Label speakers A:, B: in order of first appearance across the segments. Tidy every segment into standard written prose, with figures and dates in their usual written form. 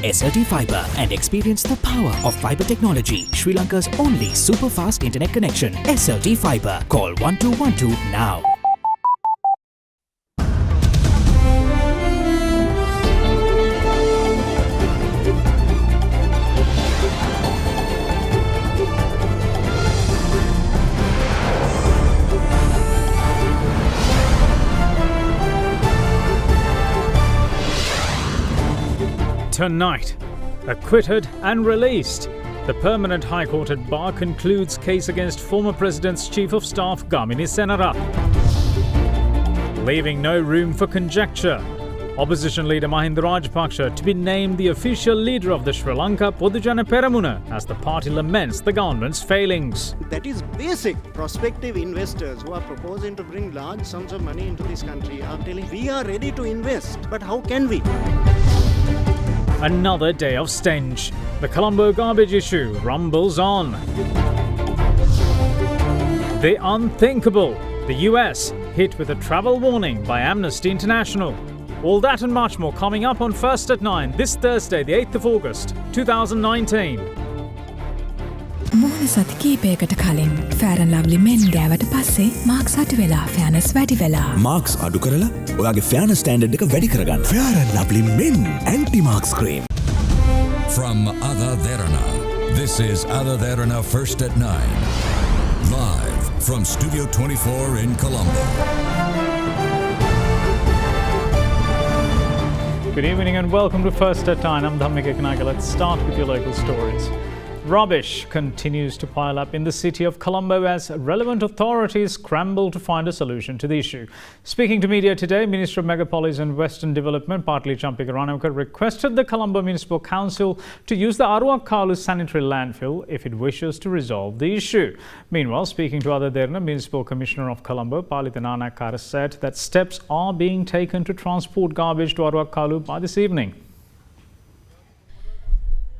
A: SLT Fibre and experience the power of fibre technology. Sri Lanka's only super fast internet connection. SLT Fibre. Call 1212 now.
B: Tonight, acquitted and released. The permanent High Court at Bar concludes case against former President's Chief of Staff Gamini Senara, leaving no room for conjecture. Opposition leader Mahinda Rajapaksa to be named the official leader of the Sri Lanka Podujana Peramuna as the party laments the government's failings.
C: That is basic. Prospective investors who are proposing to bring large sums of money into this country are telling we are ready to invest, but how can we?
B: Another day of stench. The Colombo garbage issue rumbles on. The unthinkable. The US hit with a travel warning by Amnesty International. All that and much more coming up on First at 9 this Thursday, the 8th of August, 2019.
D: මුහුණ සති කීපයකට කලින් Fair and Lovely men ගෑවට පස්සේ Marx අඩු වෙලා ෆෙයානස් වැඩි වෙලා.
E: Marx අඩු කරලා ඔයාගේ ෆෙයානස් ස්ටෑන්ඩඩ් එක වැඩි කරගන්න. Fair and Lovely men anti-marks cream.
F: From AdaDerana, this is AdaDerana First at 9. Live from Studio 24 in Colombo.
B: Good evening and welcome to First at 9. I'm Dhammika Kanaga. Let's start with your local stories. Rubbish continues to pile up in the city of Colombo as relevant authorities scramble to find a solution to the issue. Speaking to media today, Minister of Megapolis and Western Development, Partly Champika Ranawaka, requested the Colombo Municipal Council to use the Aruwakalu sanitary landfill if it wishes to resolve the issue. Meanwhile, speaking to AdaDerana, Municipal Commissioner of Colombo, Derana said that steps are being taken to transport garbage to Aruwakalu by this evening.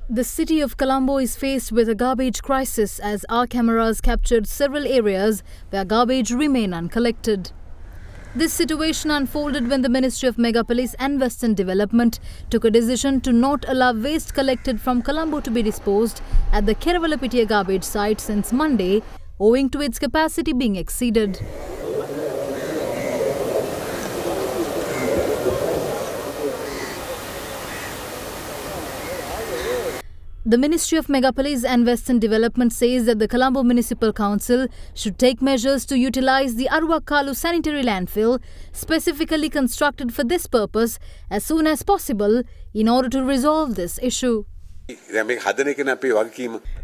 G: The city of Colombo is faced with a garbage crisis as our cameras captured several areas where garbage remain uncollected. This situation unfolded when the Ministry of Megapolis and Western Development took a decision to not allow waste collected from Colombo to be disposed at the Kerawalapitia garbage site since Monday, owing to its capacity being exceeded. The Ministry of Megapolis and Western Development says that the Colombo Municipal Council should take measures to utilize the Aruwakalu sanitary landfill specifically constructed for this purpose as soon as possible in order to resolve this issue.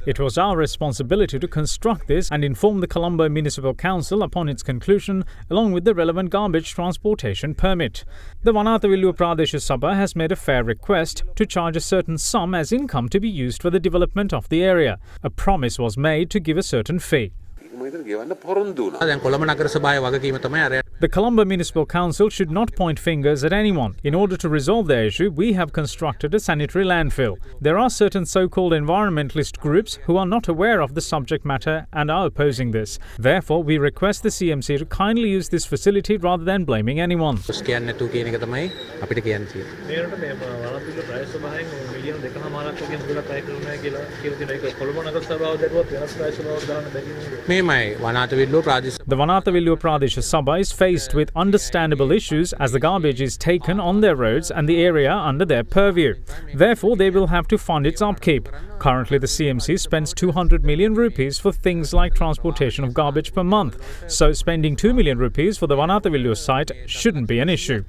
B: It was our responsibility to construct this and inform the Colombo Municipal Council upon its conclusion, along with the relevant garbage transportation permit. The Vanathavilluwa Pradesha Sabha has made a fair request to charge a certain sum as income to be used for the development of the area. A promise was made to give a certain fee. The Colombo Municipal Council should not point fingers at anyone. In order to resolve the issue, we have constructed a sanitary landfill. There are certain so-called environmentalist groups who are not aware of the subject matter and are opposing this. Therefore, we request the CMC to kindly use this facility rather than blaming anyone. The Vanathavilluwa Pradesha Sabha is faced with understandable issues as the garbage is taken on their roads and the area under their purview. Therefore, they will have to fund its upkeep. Currently, the CMC spends 200 million rupees for things like transportation of garbage per month. So, spending 2 million rupees for the Vanathavilluwa site shouldn't be an issue.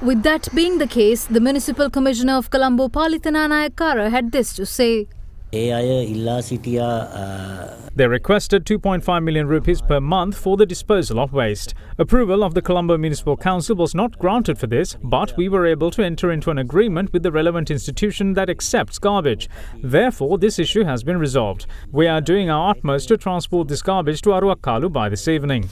G: With that being the case, the Municipal Commissioner of Colombo, Palitana had this to say.
B: They requested 2.5 million rupees per month for the disposal of waste. Approval of the Colombo Municipal Council was not granted for this, but we were able to enter into an agreement with the relevant institution that accepts garbage. Therefore, this issue has been resolved. We are doing our utmost to transport this garbage to Aruwakalu by this evening.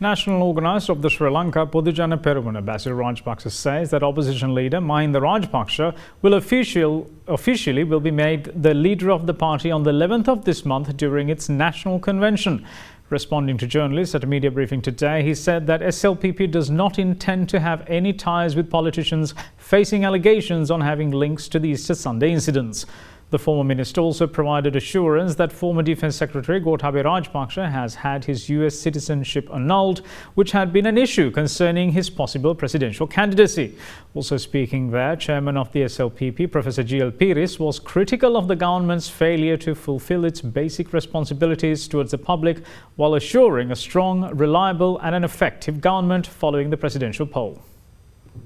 B: National Organiser of the Sri Lanka Podujana Peramuna Basil Rajapaksa says that opposition leader Mahinda Rajapaksa will officially be made the leader of the party on the 11th of this month during its national convention. Responding to journalists at a media briefing today, he said that SLPP does not intend to have any ties with politicians facing allegations on having links to the Easter Sunday incidents. The former minister also provided assurance that former Defence Secretary Gotabaya Rajapaksa has had his US citizenship annulled, which had been an issue concerning his possible presidential candidacy. Also speaking there, Chairman of the SLPP, Professor G.L. Piris, was critical of the government's failure to fulfill its basic responsibilities towards the public while assuring a strong, reliable and an effective government following the presidential poll.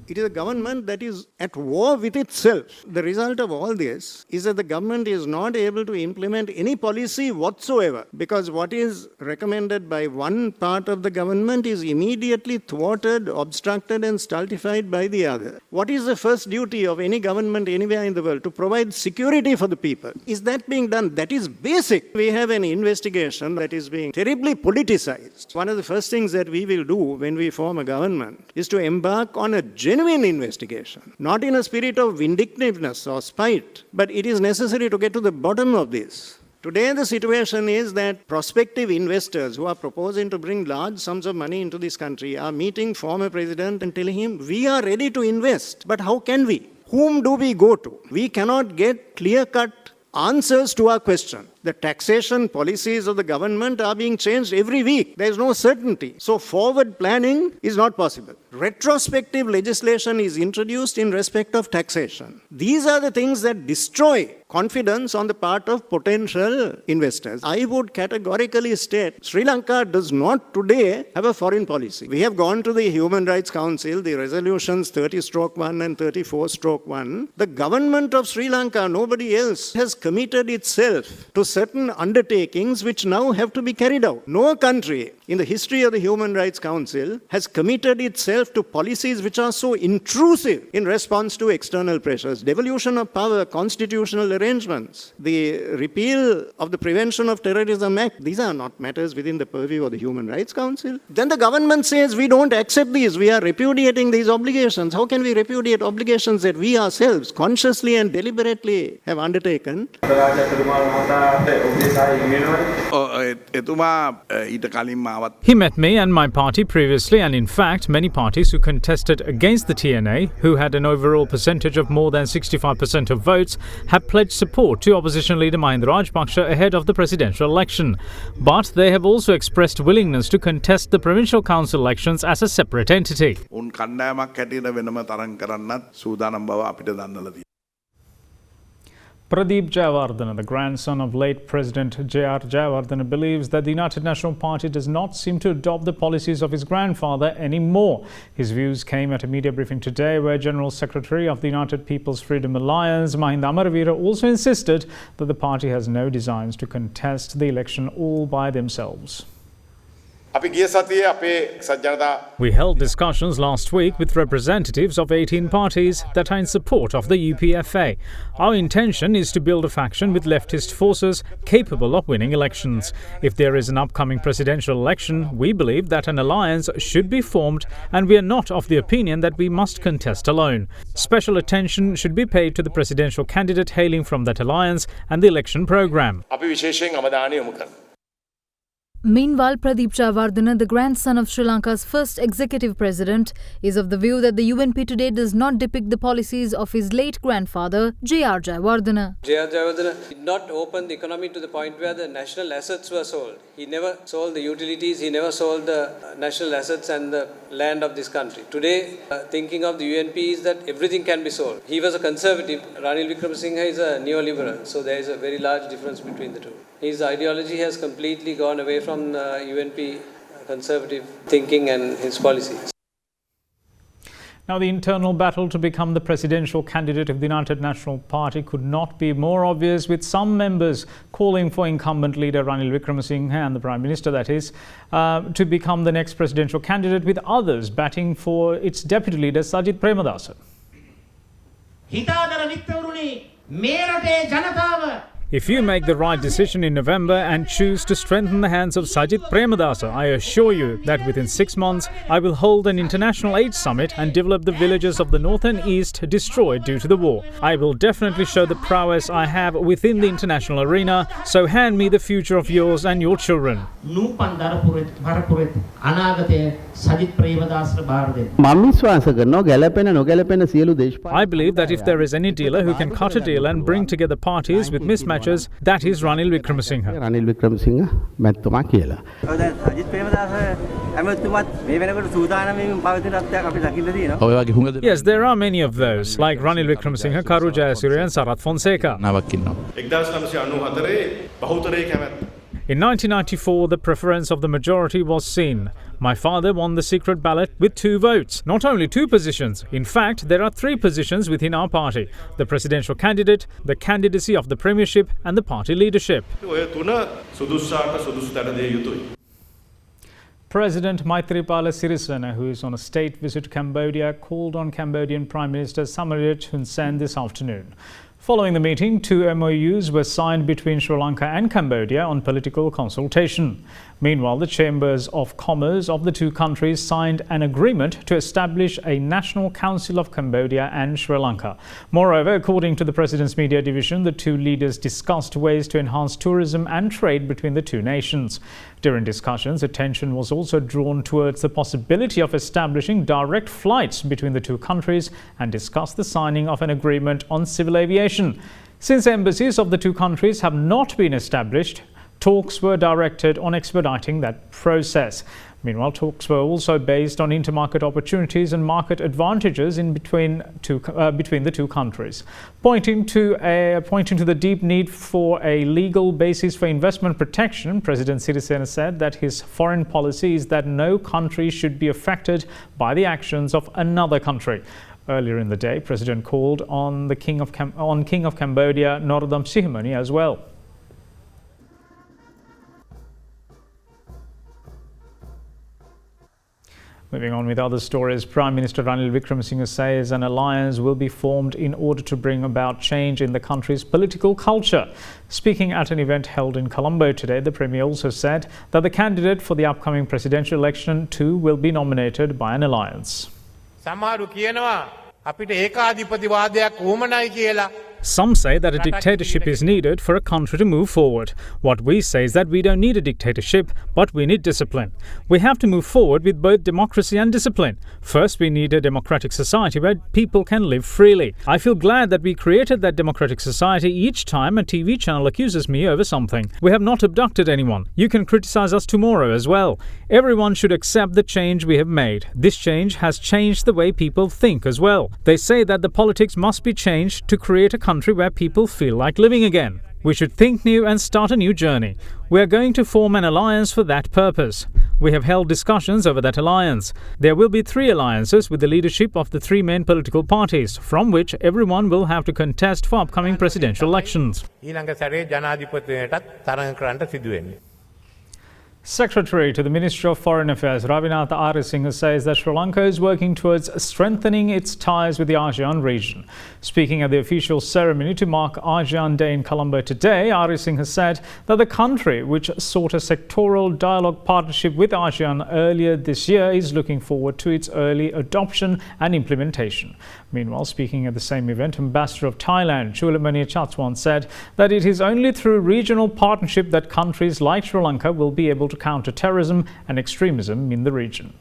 C: It is a government that is at war with itself. The result of all this is that the government is not able to implement any policy whatsoever, because what is recommended by one part of the government is immediately thwarted, obstructed and stultified by the other. What is the first duty of any government anywhere in the world? To provide security for the people. Is that being done? That is basic. We have an investigation that is being terribly politicized. One of the first things that we will do when we form a government is to embark on a genuine investigation, not in a spirit of vindictiveness or spite, but it is necessary to get to the bottom of this. Today the situation is that prospective investors who are proposing to bring large sums of money into this country are meeting former president and telling him, we are ready to invest, but how can we? Whom do we go to? We cannot get clear-cut answers to our question. The taxation policies of the government are being changed every week. There is no certainty. So forward planning is not possible. Retrospective legislation is introduced in respect of taxation. These are the things that destroy confidence on the part of potential investors. I would categorically state Sri Lanka does not today have a foreign policy. We have gone to the Human Rights Council, the resolutions 30/1 and 34/1. The government of Sri Lanka, nobody else, has committed itself to certain undertakings which now have to be carried out. No country in the history of the Human Rights Council has committed itself to policies which are so intrusive in response to external pressures. Devolution of power, constitutional arrangements, the repeal of the Prevention of Terrorism Act, these are not matters within the purview of the Human Rights Council. Then the government says we don't accept these, we are repudiating these obligations. How can we repudiate obligations that we ourselves consciously and deliberately have undertaken?
B: He met me and my party previously, and in fact many parties who contested against the TNA, who had an overall percentage of more than 65% of votes, have pledged support to opposition leader Mahinda Rajapaksa ahead of the presidential election. But they have also expressed willingness to contest the provincial council elections as a separate entity. Pradeep Jayawardena, the grandson of late President J.R. Jayawardena, believes that the United National Party does not seem to adopt the policies of his grandfather anymore. His views came at a media briefing today where General Secretary of the United People's Freedom Alliance, Mahinda Amaravira, also insisted that the party has no designs to contest the election all by themselves. We held discussions last week with representatives of 18 parties that are in support of the UPFA. Our intention is to build a faction with leftist forces capable of winning elections. If there is an upcoming presidential election, we believe that an alliance should be formed, and we are not of the opinion that we must contest alone. Special attention should be paid to the presidential candidate hailing from that alliance and the election program.
G: Meanwhile, Pradeep Jayawardena, the grandson of Sri Lanka's first executive president, is of the view that the UNP today does not depict the policies of his late grandfather, J.R. Jayawardena.
H: J.R. Jayawardena did not open the economy to the point where the national assets were sold. He never sold the utilities, he never sold the national assets and the land of this country. Today, thinking of the UNP is that everything can be sold. He was a conservative, Ranil Wickremesinghe is a neoliberal, so there is a very large difference between the two. His ideology has completely gone away from UNP conservative thinking and his policies.
B: Now, the internal battle to become the presidential candidate of the United National Party could not be more obvious, with some members calling for incumbent leader Ranil Wickremesinghe, and the Prime Minister that is, to become the next presidential candidate, with others batting for its deputy leader Sajith Premadasa. If you make the right decision in November and choose to strengthen the hands of Sajith Premadasa, I assure you that within 6 months I will hold an international AIDS summit and develop the villages of the north and east destroyed due to the war. I will definitely show the prowess I have within the international arena, so hand me the future of yours and your children. I believe that if there is any dealer who can cut a deal and bring together parties with mismatches, that is Ranil Wickremesinghe. Yes, there are many of those, like Ranil Wickremesinghe, Karu Jayasuriya and Sarath Fonseca. In 1994, the preference of the majority was seen. My father won the secret ballot with 2 votes. Not only 2 positions, in fact, there are 3 positions within our party: the presidential candidate, the candidacy of the premiership, and the party leadership. President Maithripala Sirisena, who is on a state visit to Cambodia, called on Cambodian Prime Minister Samarit Hun Sen this afternoon. Following the meeting, 2 MOUs were signed between Sri Lanka and Cambodia on political consultation. Meanwhile, the Chambers of Commerce of the 2 countries signed an agreement to establish a National Council of Cambodia and Sri Lanka. Moreover, according to the President's Media Division, the 2 leaders discussed ways to enhance tourism and trade between the 2 nations. During discussions, attention was also drawn towards the possibility of establishing direct flights between the 2 countries and discussed the signing of an agreement on civil aviation. Since embassies of the 2 countries have not been established, talks were directed on expediting that process. Meanwhile, talks were also based on intermarket opportunities and market advantages between the 2 countries. Pointing to the deep need for a legal basis for investment protection, President Sirisena said that his foreign policy is that no country should be affected by the actions of another country. Earlier in the day, President called on the King of Cambodia, Norodom Sihamoni, as well. Moving on with other stories, Prime Minister Ranil Wickremesinghe says an alliance will be formed in order to bring about change in the country's political culture. Speaking at an event held in Colombo today, the Premier also said that the candidate for the upcoming presidential election too will be nominated by an alliance. Some say that a dictatorship is needed for a country to move forward. What we say is that we don't need a dictatorship, but we need discipline. We have to move forward with both democracy and discipline. First, we need a democratic society where people can live freely. I feel glad that we created that democratic society each time a TV channel accuses me over something. We have not abducted anyone. You can criticize us tomorrow as well. Everyone should accept the change we have made. This change has changed the way people think as well. They say that the politics must be changed to create a country where people feel like living again. We should think new and start a new journey. We are going to form an alliance for that purpose. We have held discussions over that alliance. There will be 3 alliances with the leadership of the 3 main political parties, from which everyone will have to contest for upcoming presidential elections. Secretary to the Ministry of Foreign Affairs Ravinatha Arisinghe says that Sri Lanka is working towards strengthening its ties with the ASEAN region. Speaking at the official ceremony to mark ASEAN Day in Colombo today, Arisinghe said that the country, which sought a sectoral dialogue partnership with ASEAN earlier this year, is looking forward to its early adoption and implementation. Meanwhile, speaking at the same event, Ambassador of Thailand Chulamani Chatswan said that it is only through regional partnership that countries like Sri Lanka will be able to counter terrorism and extremism in the region.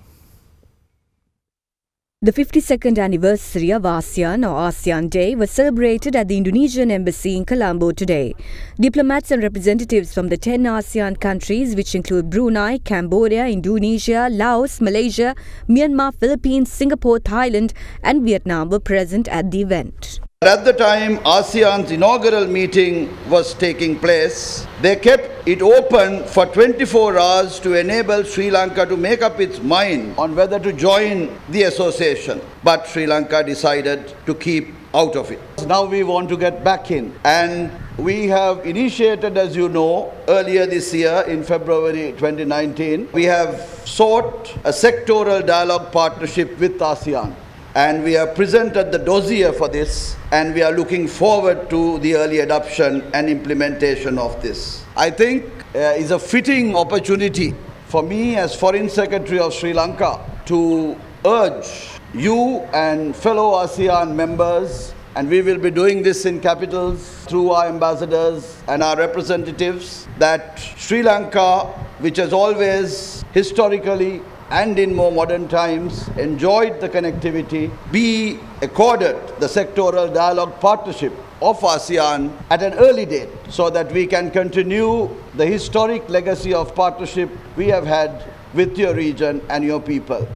I: The 52nd anniversary of ASEAN or ASEAN Day was celebrated at the Indonesian Embassy in Colombo today. Diplomats and representatives from the 10 ASEAN countries, which include Brunei, Cambodia, Indonesia, Laos, Malaysia, Myanmar, Philippines, Singapore, Thailand and Vietnam were present at the event.
J: At the time ASEAN's inaugural meeting was taking place, they kept it open for 24 hours to enable Sri Lanka to make up its mind on whether to join the association. But Sri Lanka decided to keep out of it. Now we want to get back in, and we have initiated, as you know, earlier this year in February 2019, we have sought a sectoral dialogue partnership with ASEAN. and we have presented the dossier for this, and we are looking forward to the early adoption and implementation of this. I think is a fitting opportunity for me as Foreign Secretary of Sri Lanka to urge you and fellow ASEAN members, and we will be doing this in capitals through our ambassadors and our representatives, that Sri Lanka, which has always historically and in more modern times enjoyed the connectivity, be accorded the sectoral dialogue partnership of ASEAN at an early date, so that we can continue the historic legacy of partnership we have had with your region and your people.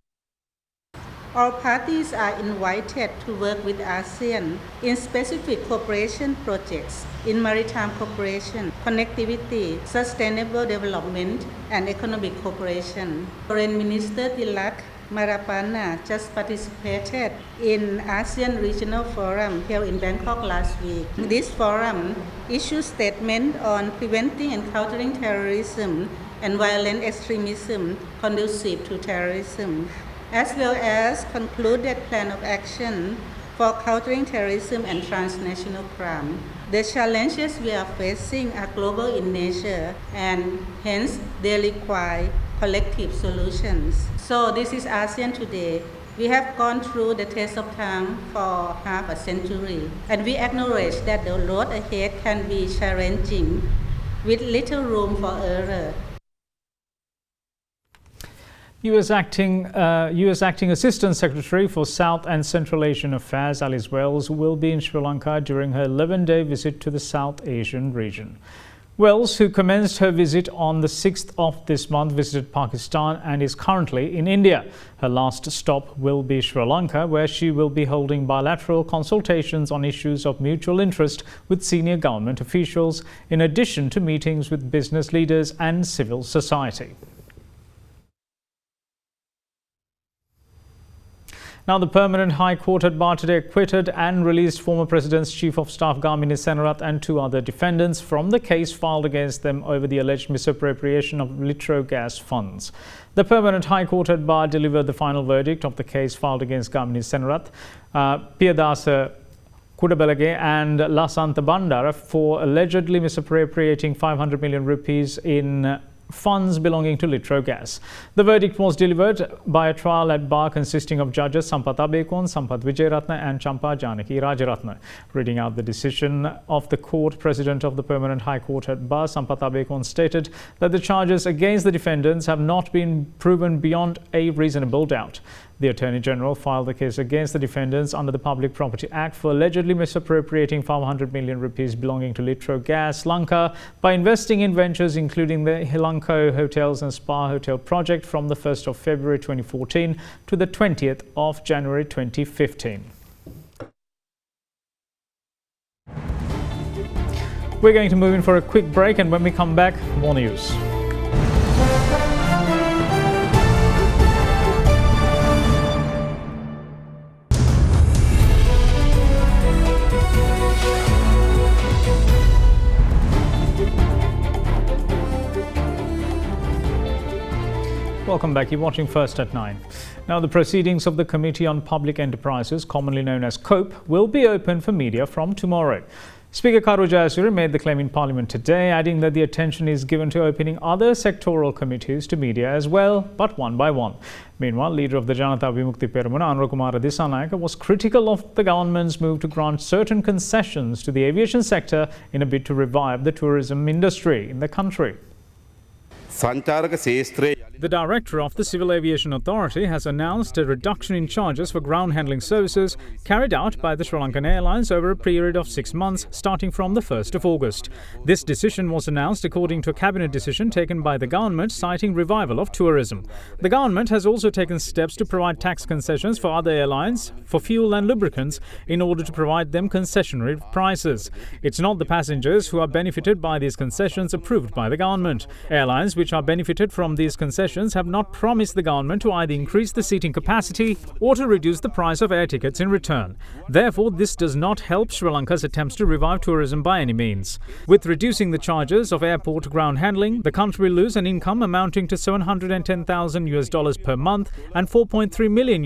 K: All parties are invited to work with ASEAN in specific cooperation projects in maritime cooperation, connectivity, sustainable development, and economic cooperation. Foreign Minister Tilak Marapana just participated in ASEAN Regional Forum held in Bangkok last week. This forum issued statement on preventing and countering terrorism and violent extremism conducive to terrorism, as well as concluded plan of action for countering terrorism and transnational crime. The challenges we are facing are global in nature, and hence they require collective solutions. So this is ASEAN today. We have gone through the test of time for half a century, and we acknowledge that the road ahead can be challenging with little room for error.
B: U.S. Acting Assistant Secretary for South and Central Asian Affairs Alice Wells will be in Sri Lanka during her 11-day visit to the South Asian region. Wells, who commenced her visit on the 6th of this month, visited Pakistan and is currently in India. Her last stop will be Sri Lanka, where she will be holding bilateral consultations on issues of mutual interest with senior government officials, in addition to meetings with business leaders and civil society. Now, the Permanent High Court at Bar today acquitted and released former President's Chief of Staff Gamini Senarath and 2 other defendants from the case filed against them over the alleged misappropriation of Litro gas funds. The Permanent High Court at Bar delivered the final verdict of the case filed against Gamini Senarath, Piyadasa Kudabelage and Lasantha Bandara for allegedly misappropriating 500 million rupees in funds belonging to Litro Gas. The verdict was delivered by a trial at Bar consisting of judges Sampath Abekon, Sampath Vijayaratna and Champa Janaki Rajaratna. Reading out the decision of the court, President of the Permanent High Court at Bar, Sampath Abekon, stated that the charges against the defendants have not been proven beyond a reasonable doubt. The Attorney General filed the case against the defendants under the Public Property Act for allegedly misappropriating 500 million rupees belonging to Litro Gas Lanka by investing in ventures including the Hilanko Hotels and Spa Hotel project from the 1st of February 2014 to the 20th of January 2015. We're going to move in for a quick break, and when we come back, more news. Welcome back. You're watching First at 9. Now, the proceedings of the Committee on Public Enterprises, commonly known as COPE, will be open for media from tomorrow. Speaker Karu Jayasuriya made the claim in Parliament today, adding that the attention is given to opening other sectoral committees to media as well, but one by one. Meanwhile, leader of the Janata Vimukti Peramuna, Anurakumara Dissanayaka, was critical of the government's move to grant certain concessions to the aviation sector in a bid to revive the tourism industry in the country. The director of the Civil Aviation Authority has announced a reduction in charges for ground handling services carried out by the Sri Lankan Airlines over a period of 6 months starting from the 1st of August. This decision was announced according to a cabinet decision taken by the government citing revival of tourism. The government has also taken steps to provide tax concessions for other airlines for fuel and lubricants in order to provide them concessionary prices. It's not the passengers who are benefited by these concessions approved by the government. Airlines which which are benefited from these concessions have not promised the government to either increase the seating capacity or to reduce the price of air tickets in return. Therefore, this does not help Sri Lanka's attempts to revive tourism by any means. With reducing the charges of airport ground handling, the country will lose an income amounting to $710,000 per month and $4.3 million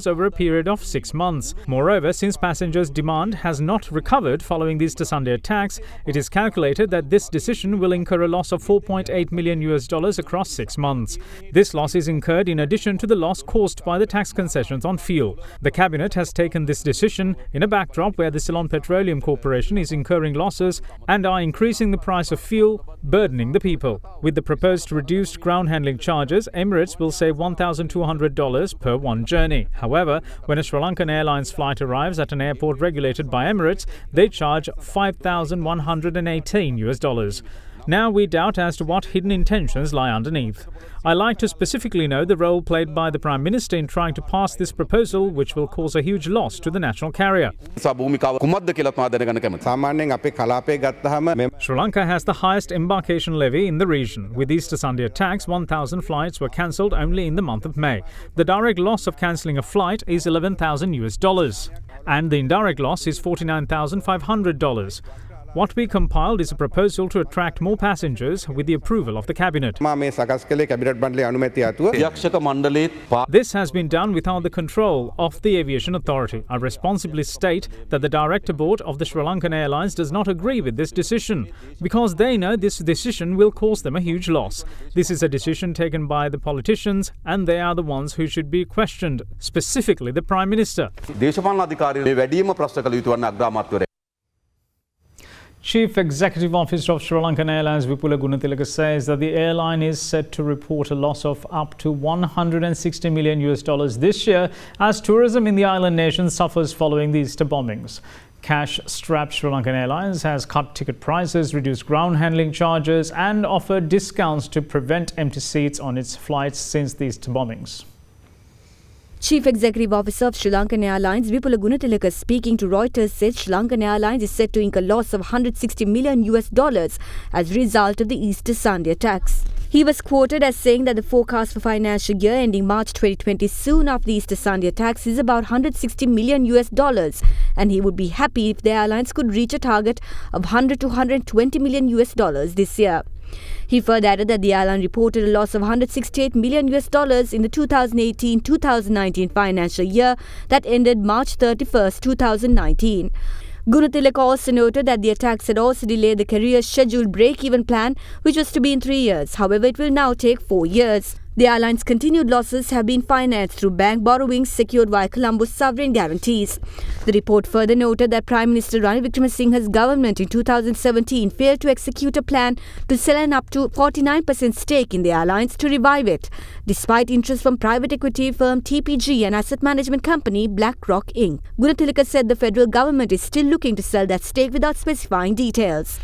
B: over a period of 6 months. Moreover, since passengers' demand has not recovered following the Easter Sunday attacks, it is calculated that this decision will incur a loss of $4.8 million across 6 months. This loss is incurred in addition to the loss caused by the tax concessions on fuel. The cabinet has taken this decision in a backdrop where the Ceylon Petroleum Corporation is incurring losses and are increasing the price of fuel, burdening the people. With the proposed reduced ground handling charges, Emirates will save $1,200 per one journey. However, when a Sri Lankan Airlines flight arrives at an airport regulated by Emirates, they charge $5,118. Now we doubt as to what hidden intentions lie underneath. I like to specifically know the role played by the Prime Minister in trying to pass this proposal, which will cause a huge loss to the national carrier. Sri Lanka has the highest embarkation levy in the region. With Easter Sunday attacks, 1,000 flights were cancelled only in the month of May. The direct loss of cancelling a flight is $11,000, and the indirect loss is $49,500. What we compiled is a proposal to attract more passengers with the approval of the cabinet. This has been done without the control of the Aviation Authority. I responsibly state that the Director Board of the Sri Lankan Airlines does not agree with this decision because they know this decision will cause them a huge loss. This is a decision taken by the politicians and they are the ones who should be questioned, specifically the Prime Minister. Chief Executive Officer of Sri Lankan Airlines Vipula Gunatilaka says that the airline is set to report a loss of up to $160 million this year as tourism in the island nation suffers following the Easter bombings. Cash-strapped Sri Lankan Airlines has cut ticket prices, reduced ground handling charges and offered discounts to prevent empty seats on its flights since the Easter bombings.
I: Chief Executive Officer of Sri Lankan Airlines Vipula Gunatilaka speaking to Reuters said Sri Lankan Airlines is set to incur loss of $160 million as a result of the Easter Sunday attacks. He was quoted as saying that the forecast for financial year ending March 2020 soon after the Easter Sunday attacks is about $160 million and he would be happy if the airlines could reach a target of $100 to $120 million this year. He further added that the airline reported a loss of $168 million in the 2018-2019 financial year that ended March 31, 2019. Gunatilaka also noted that the attacks had also delayed the carrier's scheduled break-even plan, which was to be in 3 years. However, it will now take 4 years. The airline's continued losses have been financed through bank borrowings secured via Colombo's sovereign guarantees. The report further noted that Prime Minister Ranil Wickremesinghe's government in 2017 failed to execute a plan to sell an up to 49% stake in the airlines to revive it, despite interest from private equity firm TPG and asset management company BlackRock Inc. Gunatilaka said the federal government is still looking to sell that stake without specifying details.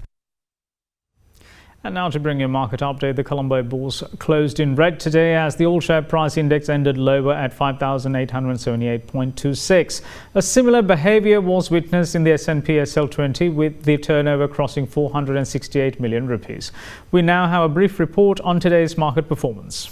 B: And now to bring you a market update, the Colombo Bourse closed in red today as the all-share price index ended lower at 5,878.26. A similar behaviour was witnessed in the S&P SL20 with the turnover crossing 468 million rupees. We now have a brief report on today's market performance.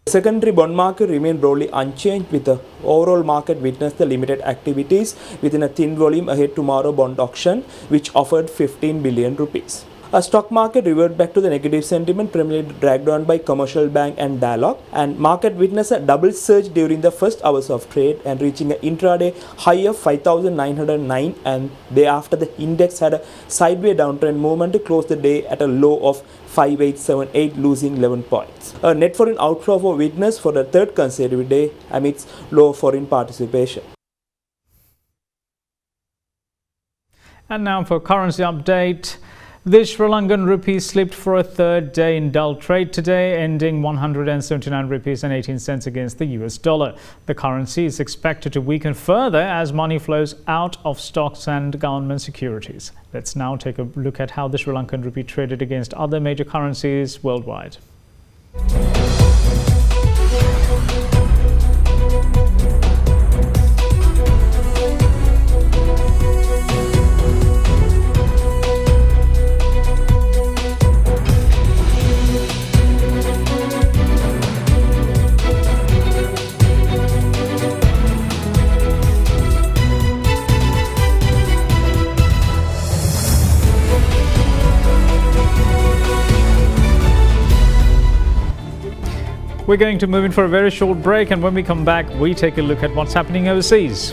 L: The secondary bond market remained broadly unchanged with the overall market witnessed the limited activities within a thin volume ahead tomorrow bond auction which offered 15 billion rupees. A stock market reverted back to the negative sentiment primarily dragged on by Commercial Bank and Dialog, and market witnessed a double surge during the first hours of trade and reaching an intraday high of 5,909, and thereafter the index had a sideways downtrend movement to close the day at a low of 5878, losing 11 points. A net foreign outflow was witnessed for the third consecutive day amidst low foreign participation.
B: And now for currency update. The Sri Lankan rupee slipped for a third day in dull trade today, ending 179 rupees and 18 cents against the US dollar. The currency is expected to weaken further as money flows out of stocks and government securities. Let's now take a look at how the Sri Lankan rupee traded against other major currencies worldwide. We're going to move in for a very short break, and when we come back, we take a look at what's happening overseas.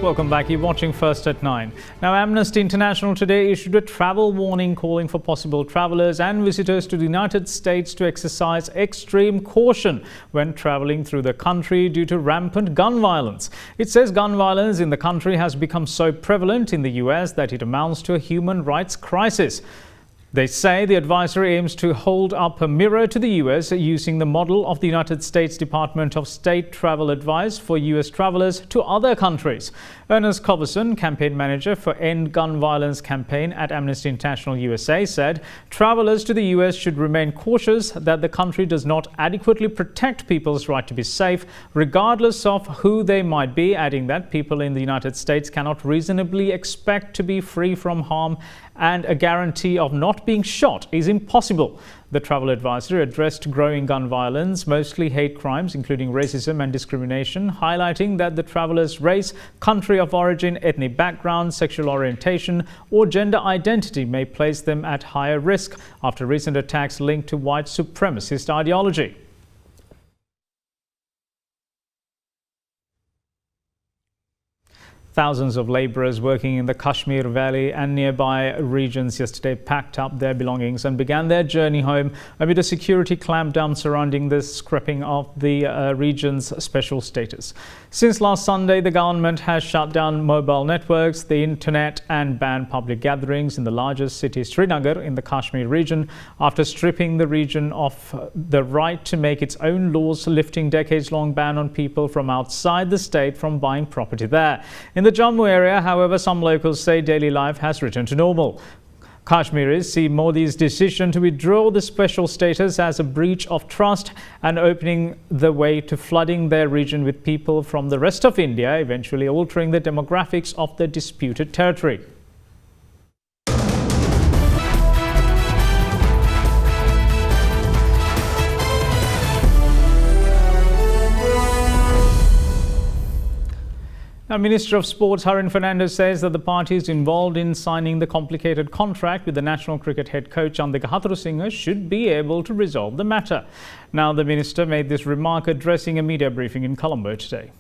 B: Welcome back. You're watching First at 9. Now, Amnesty International today issued a travel warning calling for possible travellers and visitors to the United States to exercise extreme caution when travelling through the country due to rampant gun violence. It says gun violence in the country has become so prevalent in the US that it amounts to a human rights crisis. They say the advisory aims to hold up a mirror to the US using the model of the United States Department of State travel advice for US travelers to other countries. Ernest Coverson, campaign manager for End Gun Violence campaign at Amnesty International USA, said travelers to the US should remain cautious that the country does not adequately protect people's right to be safe, regardless of who they might be, adding that people in the United States cannot reasonably expect to be free from harm and a guarantee of not being shot is impossible. The travel advisory addressed growing gun violence, mostly hate crimes, including racism and discrimination, highlighting that the traveler's race, country of origin, ethnic background, sexual orientation, or gender identity may place them at higher risk after recent attacks linked to white supremacist ideology. Thousands of labourers working in the Kashmir Valley and nearby regions yesterday packed up their belongings and began their journey home amid a security clampdown surrounding the scrapping of the region's special status. Since last Sunday, the government has shut down mobile networks, the internet and banned public gatherings in the largest city, Srinagar, in the Kashmir region after stripping the region of the right to make its own laws, lifting decades-long ban on people from outside the state from buying property there. In the Jammu area, however, some locals say daily life has returned to normal. Kashmiris see Modi's decision to withdraw the special status as a breach of trust and opening the way to flooding their region with people from the rest of India, eventually altering the demographics of the disputed territory. Now, Minister of Sports Harin Fernandez says that the parties involved in signing the complicated contract with the national cricket head coach Andika Hathurusinghe should be able to resolve the matter. Now, the minister made this remark addressing a media briefing in Colombo today.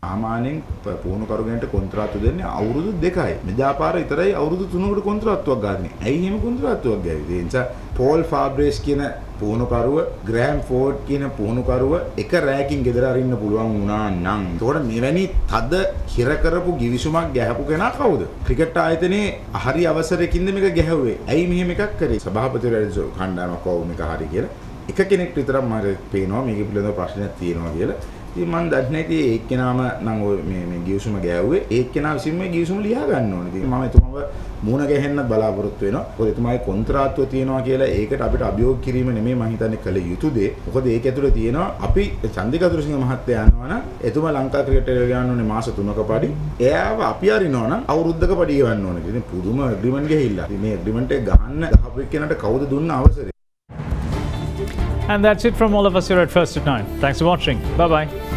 M: ආමානෙන් පුහුණු කරුගෙන්ට කොන්ත්‍රාත්තු දෙන්නේ අවුරුදු 2යි. මෙදාපාර විතරයි අවුරුදු 3කට කොන්ත්‍රාත්තුවක් ගන්න. ඇයි එහෙම කොන්ත්‍රාත්තුවක් ගෑවේ? ඒ නිසා Paul Farbrace කියන පුහුණුකරුව, ග්‍රෑම් ෆෝඩ් කියන පුහුණුකරුව එක රැයකින් ගෙදර අරින්න පුළුවන් වුණා නම් ඒතකොට මෙවැනි තද හිර කරපු givisුමක් ගැහපු කෙනා කවුද? ක්‍රිකට් ආයතනයේ හරි අවසරයකින්ද මේක ගැහුවේ. ඇයි මෙහෙම එකක් කරේ? සභාපතිවරයා කණ්ඩායමක් වව මේක හරි කියලා. එක කෙනෙක් විතරක් මට පේනවා මේක පිළිබඳව ප්‍රශ්නයක් තියෙනවා කියලා. ඉතින් මම දන්නේ නැති එක්කෙනාම නම් ඔය මේ ගිවිසුම ගෑවුවේ එක්කෙනා විසින් මේ ගිවිසුම ලියා ගන්න ඕනේ. ඉතින් මම එතුමාව මූණ ගැහෙන්නත් බලාපොරොත්තු වෙනවා. මොකද එතුමාගේ කොන්ත්‍රාත්තුව තියෙනවා කියලා ඒකට අපිට අභියෝග කිරීම නෙමෙයි මම හිතන්නේ කළ යුතු දේ. මොකද ඒක ඇතුලේ තියෙනවා අපි චන්දික අතුරුසිංහ මහත්තයා යනවා නම් එතුමා ලංකා ක්‍රිකට් එකට යන්න ඕනේ මාස 3ක පඩි. එයාව අපි අරිනවා නම් අවුරුද්දක පඩි ගෙවන්න ඕනේ. ඉතින් පුදුම ඇග්‍රීමන්ට් ගහilla. ඉතින් මේ ඇග්‍රීමන්ට් එක ගහන්න ගහපු එක්කෙනාට කවුද දුන්න අවසරය?
B: And that's it from all of us here at First at 9. Thanks for watching. Bye-bye.